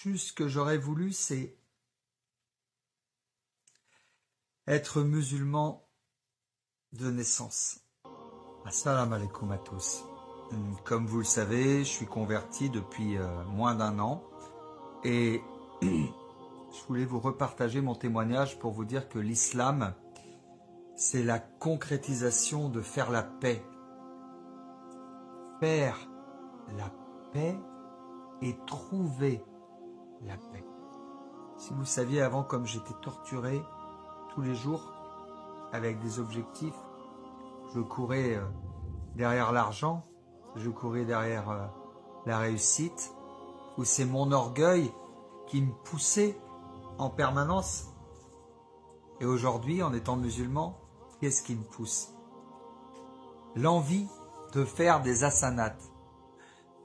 Juste ce que j'aurais voulu, c'est être musulman de naissance. Assalamu alaikum à tous. Comme vous le savez, je suis converti depuis moins d'un an et je voulais vous repartager mon témoignage pour vous dire que l'islam, c'est la concrétisation de faire la paix. Faire la paix et trouver la paix. Si vous saviez avant comme j'étais torturé tous les jours avec des objectifs, je courais derrière l'argent, je courais derrière la réussite, où c'est mon orgueil qui me poussait en permanence. Et aujourd'hui, en étant musulman, qu'est-ce qui me pousse? L'envie de faire des hasanats,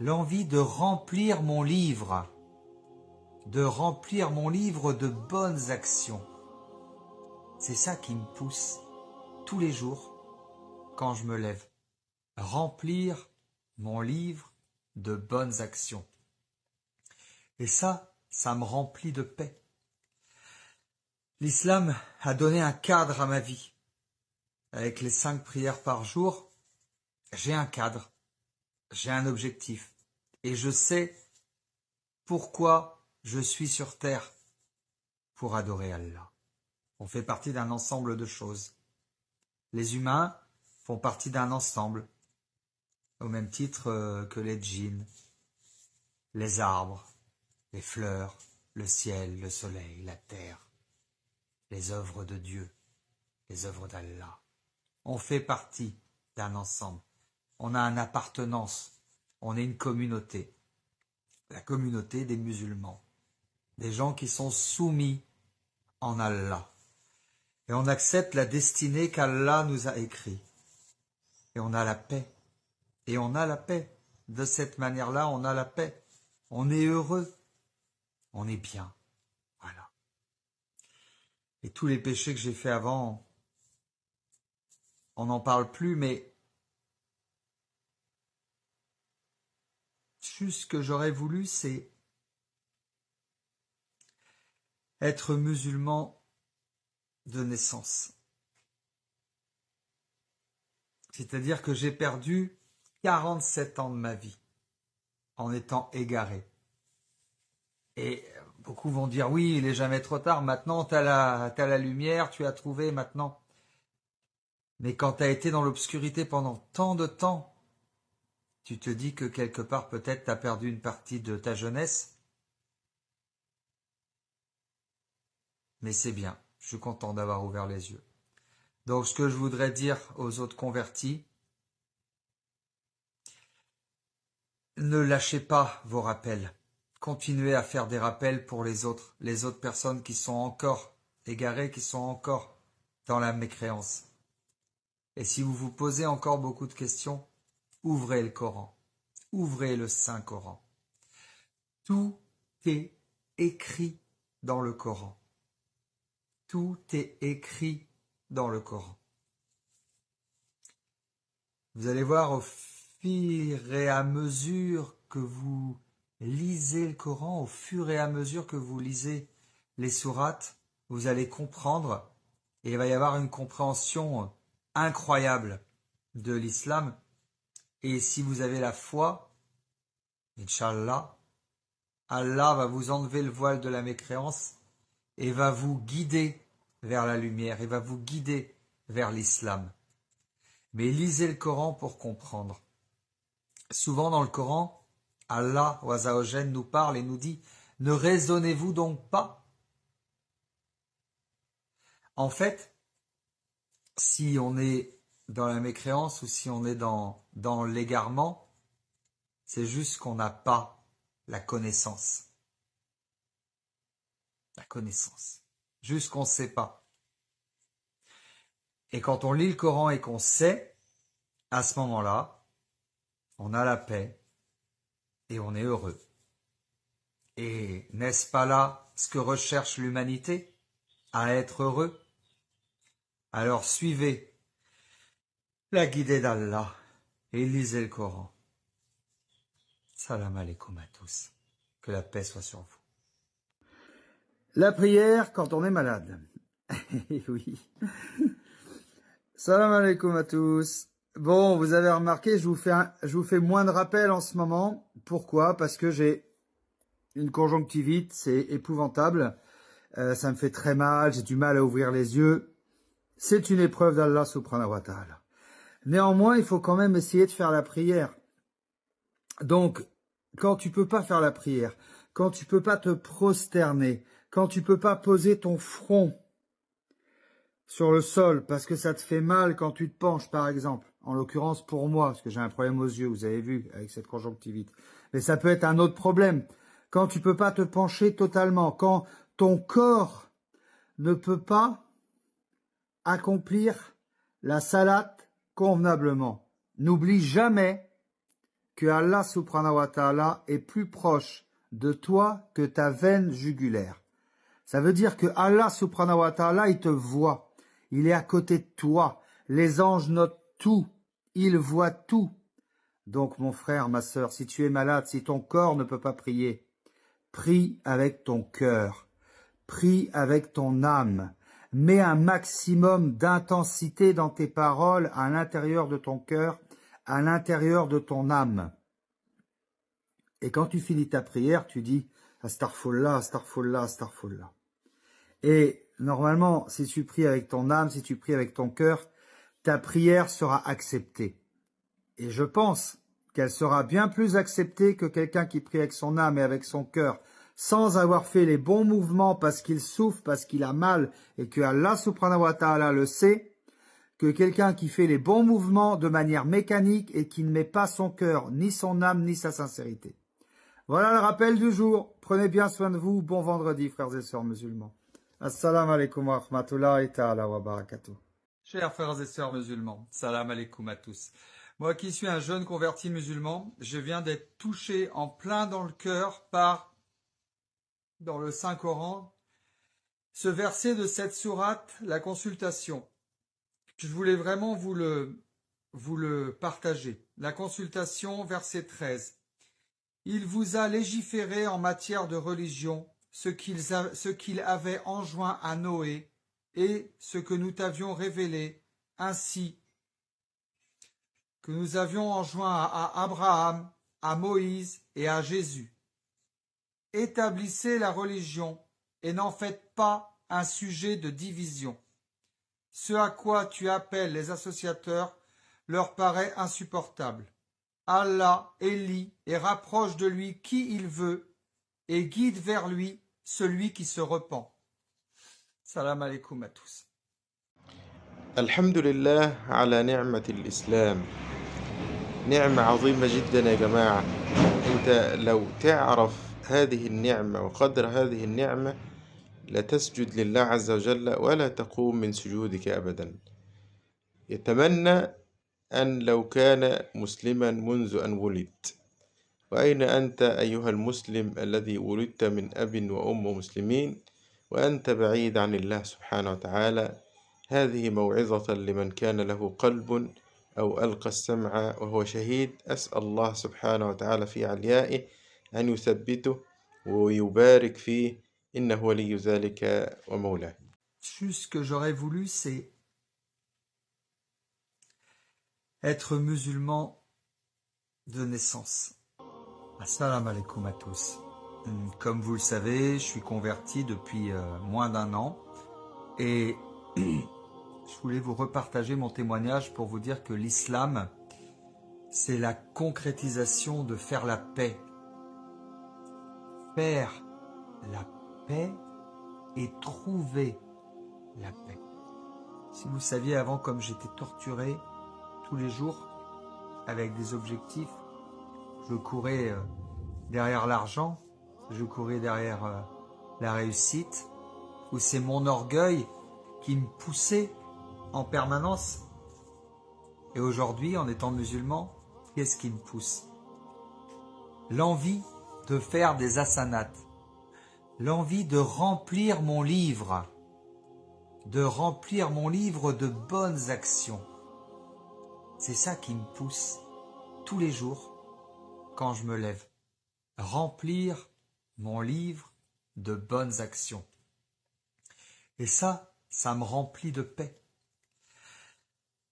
l'envie de remplir mon livre de bonnes actions. C'est ça qui me pousse tous les jours quand je me lève. Remplir mon livre de bonnes actions. Et ça me remplit de paix. L'islam a donné un cadre à ma vie. Avec les 5 prières par jour, j'ai un cadre, j'ai un objectif. Et je sais pourquoi je suis sur terre, pour adorer Allah. On fait partie d'un ensemble de choses. Les humains font partie d'un ensemble, au même titre que les djinns, les arbres, les fleurs, le ciel, le soleil, la terre, les œuvres de Dieu, les œuvres d'Allah. On fait partie d'un ensemble. On a une appartenance. On est une communauté. La communauté des musulmans. Des gens qui sont soumis en Allah. Et on accepte la destinée qu'Allah nous a écrite. Et on a la paix. Et on a la paix. De cette manière-là, on a la paix. On est heureux. On est bien. Voilà. Et tous les péchés que j'ai faits avant, on n'en parle plus, mais juste ce que j'aurais voulu, c'est être musulman de naissance. C'est-à-dire que j'ai perdu 47 ans de ma vie en étant égaré. Et beaucoup vont dire, oui, il n'est jamais trop tard, maintenant t'as la lumière, tu as trouvé maintenant. Mais quand tu as été dans l'obscurité pendant tant de temps, tu te dis que quelque part peut-être tu as perdu une partie de ta jeunesse. Mais c'est bien, je suis content d'avoir ouvert les yeux. Donc ce que je voudrais dire aux autres convertis, ne lâchez pas vos rappels. Continuez à faire des rappels pour les autres personnes qui sont encore égarées, qui sont encore dans la mécréance. Et si vous vous posez encore beaucoup de questions, ouvrez le Coran, ouvrez le Saint-Coran. Tout est écrit dans le Coran. Tout est écrit dans le Coran. Vous allez voir au fur et à mesure que vous lisez le Coran, au fur et à mesure que vous lisez les sourates, vous allez comprendre et il va y avoir une compréhension incroyable de l'islam. Et si vous avez la foi, Inch'Allah, Allah va vous enlever le voile de la mécréance et va vous guider vers la lumière, et va vous guider vers l'islam. Mais lisez le Coran pour comprendre. Souvent dans le Coran, Allah Azzawajal nous parle et nous dit « Ne raisonnez-vous donc pas ?» En fait, si on est dans la mécréance ou si on est dans l'égarement, c'est juste qu'on n'a pas la connaissance. La connaissance. Juste qu'on ne sait pas. Et quand on lit le Coran et qu'on sait, à ce moment-là, on a la paix et on est heureux. Et n'est-ce pas là ce que recherche l'humanité, à être heureux? Alors suivez la guidée d'Allah et lisez le Coran. Salam alaikum à tous. Que la paix soit sur vous. La prière quand on est malade. Oui. Salam alaikum à tous. Bon, vous avez remarqué, je vous fais moins de rappels en ce moment. Pourquoi? Parce que j'ai une conjonctivite, c'est épouvantable. Ça me fait très mal, j'ai du mal à ouvrir les yeux. C'est une épreuve d'Allah subhanahu wa ta'ala. Néanmoins, il faut quand même essayer de faire la prière. Donc, quand tu peux pas faire la prière, quand tu peux pas te prosterner, quand tu peux pas poser ton front sur le sol parce que ça te fait mal quand tu te penches, par exemple, en l'occurrence pour moi, parce que j'ai un problème aux yeux, vous avez vu, avec cette conjonctivite. Mais ça peut être un autre problème. Quand tu peux pas te pencher totalement, quand ton corps ne peut pas accomplir la salat convenablement. N'oublie jamais que Allah subhanahu wa ta'ala est plus proche de toi que ta veine jugulaire. Ça veut dire que Allah subhanahu wa ta'ala, il te voit. Il est à côté de toi. Les anges notent tout. Ils voient tout. Donc, mon frère, ma sœur, si tu es malade, si ton corps ne peut pas prier, prie avec ton cœur. Prie avec ton âme. Mets un maximum d'intensité dans tes paroles à l'intérieur de ton cœur, à l'intérieur de ton âme. Et quand tu finis ta prière, tu dis « Astaghfirullah, astaghfirullah, astaghfirullah ». Et normalement, si tu pries avec ton âme, si tu pries avec ton cœur, ta prière sera acceptée. Et je pense qu'elle sera bien plus acceptée que quelqu'un qui prie avec son âme et avec son cœur, sans avoir fait les bons mouvements parce qu'il souffre, parce qu'il a mal, et que Allah subhanahu wa ta'ala le sait, que quelqu'un qui fait les bons mouvements de manière mécanique et qui ne met pas son cœur, ni son âme, ni sa sincérité. Voilà le rappel du jour. Prenez bien soin de vous. Bon vendredi, frères et sœurs musulmans. Assalamu alaikum wa rahmatullahi ta'ala wa barakatuh. Chers frères et sœurs musulmans, salam alaikum à tous. Moi qui suis un jeune converti musulman, je viens d'être touché en plein dans le cœur par, dans le Saint-Coran, ce verset de cette sourate, la consultation. Je voulais vraiment vous le partager. La consultation, verset 13. Il vous a légiféré en matière de religion ce qu'il avait enjoint à Noé et ce que nous t'avions révélé, ainsi que nous avions enjoint à Abraham, à Moïse et à Jésus. Établissez la religion et n'en faites pas un sujet de division. Ce à quoi tu appelles les associateurs leur paraît insupportable. Allah élit et rapproche de lui qui il veut et guide vers lui celui qui se repent. Salam alaikum à tous. الحمد لله على نعمة الإسلام. نعمة عظيمة جدا يا جماعة. أنت لو تعرف هذه النعمة وقدر هذه النعمة لتسجد لله عز وجل ولا تقوم من سجودك أبدا. يتمنى أن لو كان مسلما منذ أن ولد. وأين أنت أيها المسلم الذي ولدت من أب وأم مسلمين وأنت بعيد عن الله سبحانه وتعالى؟ هذه موعظة لمن كان له قلب أو ألقى السمع وهو شهيد. أسأل الله سبحانه وتعالى في عليائه أن يثبته ويبارك فيه إنه ولي ذلك ومولاه. Juste ce que j'aurais voulu, c'est être musulman de naissance. Assalamu alaikum à tous. Comme vous le savez, je suis converti depuis moins d'un an et je voulais vous repartager mon témoignage pour vous dire que l'islam, c'est la concrétisation de faire la paix. Faire la paix et trouver la paix. Si vous saviez avant comme j'étais torturé tous les jours avec des objectifs, je courais derrière l'argent, je courais derrière la réussite, où c'est mon orgueil qui me poussait en permanence. Et aujourd'hui, en étant musulman, qu'est-ce qui me pousse? L'envie de faire des hasanats, l'envie de remplir mon livre de bonnes actions. C'est ça qui me pousse tous les jours quand je me lève. Remplir mon livre de bonnes actions. Et ça me remplit de paix.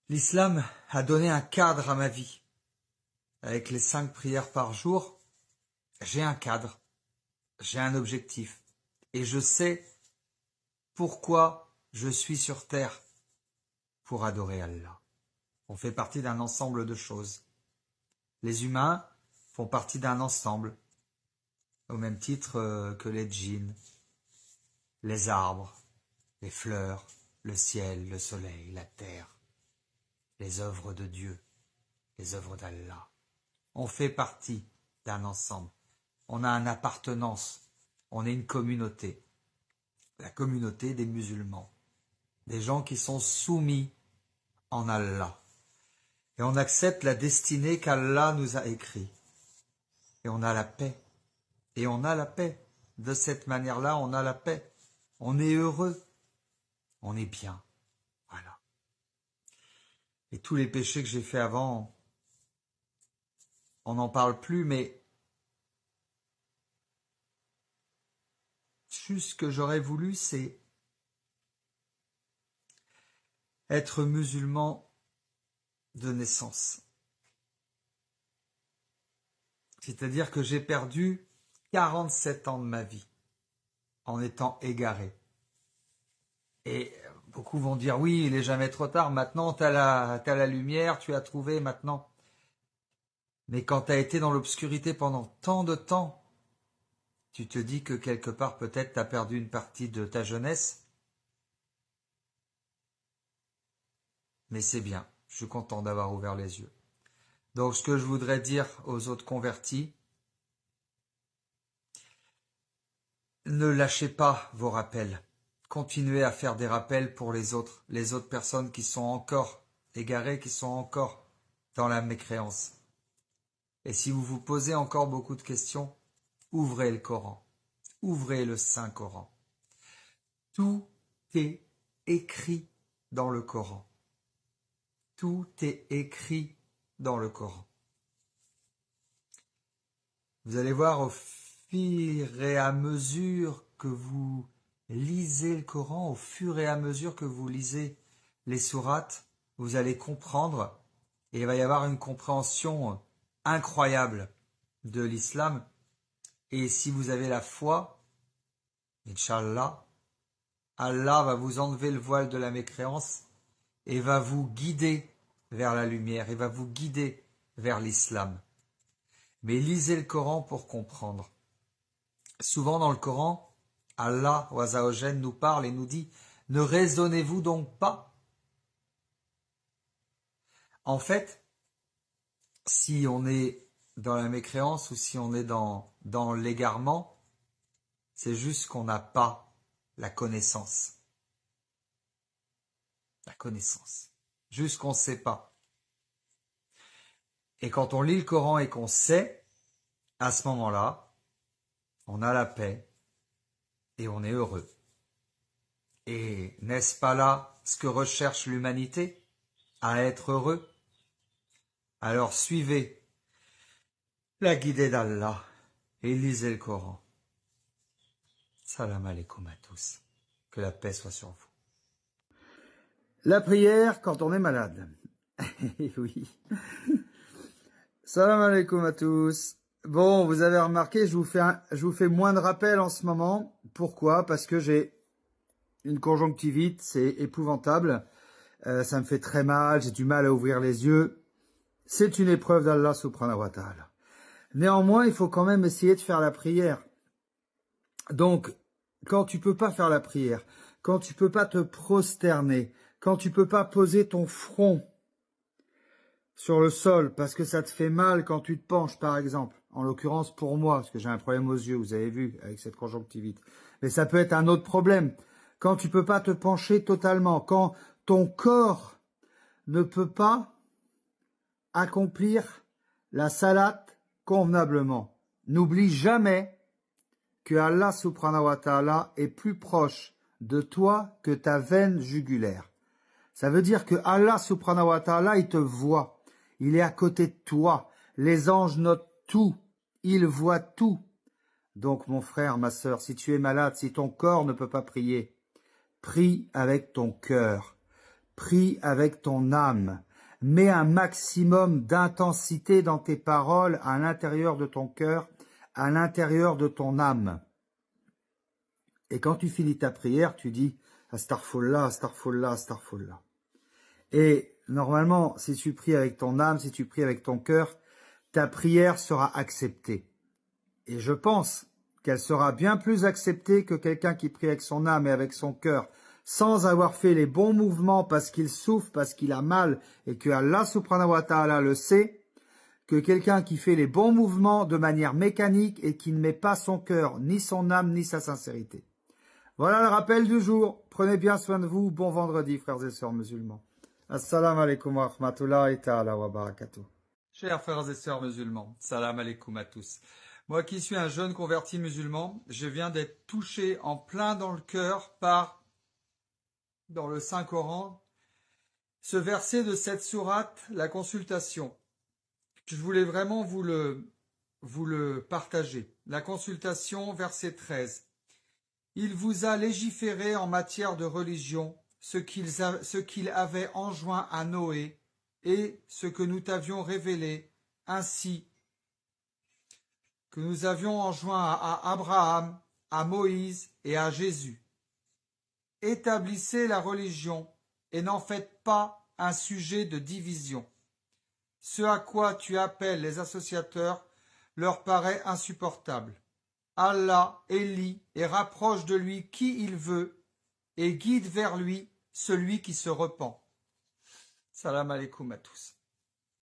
L'islam a donné un cadre à ma vie. Avec les 5 prières par jour, j'ai un cadre, j'ai un objectif. Et je sais pourquoi je suis sur terre, pour adorer Allah. On fait partie d'un ensemble de choses. Les humains font partie d'un ensemble, au même titre que les djinns, les arbres, les fleurs, le ciel, le soleil, la terre, les œuvres de Dieu, les œuvres d'Allah. On fait partie d'un ensemble. On a une appartenance. On est une communauté. La communauté des musulmans. Des gens qui sont soumis en Allah. Et on accepte la destinée qu'Allah nous a écrite. Et on a la paix. Et on a la paix. De cette manière-là, on a la paix. On est heureux. On est bien. Voilà. Et tous les péchés que j'ai faits avant, on n'en parle plus, mais juste ce que j'aurais voulu, c'est être musulman de naissance. C'est-à-dire que j'ai perdu 47 ans de ma vie en étant égaré. Et beaucoup vont dire, oui, il n'est jamais trop tard, maintenant t'as la lumière, tu as trouvé maintenant. Mais quand tu as été dans l'obscurité pendant tant de temps, tu te dis que quelque part peut-être tu as perdu une partie de ta jeunesse. Mais c'est bien, je suis content d'avoir ouvert les yeux. Donc ce que je voudrais dire aux autres convertis, ne lâchez pas vos rappels. Continuez à faire des rappels pour les autres personnes qui sont encore égarées, qui sont encore dans la mécréance. Et si vous vous posez encore beaucoup de questions, ouvrez le Coran, ouvrez le Saint-Coran. Tout est écrit dans le Coran. Tout est écrit dans le Coran. Vous allez voir au fur et à mesure que vous lisez le Coran, au fur et à mesure que vous lisez les sourates, vous allez comprendre et il va y avoir une compréhension incroyable de l'islam. Et si vous avez la foi, Inch'Allah, Allah va vous enlever le voile de la mécréance et va vous guider vers la lumière, et va vous guider vers l'islam. Mais lisez le Coran pour comprendre. Souvent dans le Coran, Allah Azzawajal nous parle et nous dit « Ne raisonnez-vous donc pas ?» En fait, si on est dans la mécréance ou si on est dans l'égarement, c'est juste qu'on n'a pas la connaissance. La connaissance. Juste qu'on ne sait pas. Et quand on lit le Coran et qu'on sait, à ce moment-là, on a la paix et on est heureux. Et n'est-ce pas là ce que recherche l'humanité, à être heureux? Alors suivez la guidée d'Allah et lisez le Coran. Salam alaikum à tous. Que la paix soit sur vous. La prière quand on est malade. Oui. Salam alaikum à tous. Bon, vous avez remarqué, je vous fais moins de rappels en ce moment. Pourquoi? Parce que j'ai une conjonctivite, c'est épouvantable. Ça me fait très mal, j'ai du mal à ouvrir les yeux. C'est une épreuve d'Allah subhanahu wa ta'ala. Néanmoins, il faut quand même essayer de faire la prière. Donc, quand tu peux pas faire la prière, quand tu peux pas te prosterner, quand tu peux pas poser ton front sur le sol parce que ça te fait mal quand tu te penches, par exemple, en l'occurrence pour moi, parce que j'ai un problème aux yeux, vous avez vu, avec cette conjonctivite. Mais ça peut être un autre problème. Quand tu peux pas te pencher totalement, quand ton corps ne peut pas accomplir la salat convenablement. N'oublie jamais que Allah subhanahu wa ta'ala est plus proche de toi que ta veine jugulaire. Ça veut dire que Allah subhanahu wa ta'ala, il te voit. Il est à côté de toi. Les anges notent tout. Ils voient tout. Donc mon frère, ma sœur, si tu es malade, si ton corps ne peut pas prier, prie avec ton cœur, prie avec ton âme, mets un maximum d'intensité dans tes paroles à l'intérieur de ton cœur, à l'intérieur de ton âme. Et quand tu finis ta prière, tu dis Astaghfirullah, Astaghfirullah, Astaghfirullah. Et normalement, si tu pries avec ton âme, si tu pries avec ton cœur, ta prière sera acceptée. Et je pense qu'elle sera bien plus acceptée que quelqu'un qui prie avec son âme et avec son cœur, sans avoir fait les bons mouvements parce qu'il souffre, parce qu'il a mal, et que Allah subhanahu wa ta'ala le sait, que quelqu'un qui fait les bons mouvements de manière mécanique et qui ne met pas son cœur, ni son âme, ni sa sincérité. Voilà le rappel du jour. Prenez bien soin de vous. Bon vendredi, frères et sœurs musulmans. Assalamu alaikum wa rahmatullahi ta'ala wa barakatuh. Chers frères et sœurs musulmans, salam alaikum à tous. Moi qui suis un jeune converti musulman, je viens d'être touché en plein dans le cœur par, dans le Saint-Coran, ce verset de cette sourate, la consultation. Je voulais vraiment vous le partager. La consultation, verset 13. Il vous a légiféré en matière de religion ce qu'il avait enjoint à Noé et ce que nous t'avions révélé, ainsi que nous avions enjoint à Abraham, à Moïse et à Jésus. Établissez la religion et n'en faites pas un sujet de division. Ce à quoi tu appelles les associateurs leur paraît insupportable. Allah élit et rapproche de lui qui il veut et guide vers lui celui qui se repent. Salam alaikum à tous.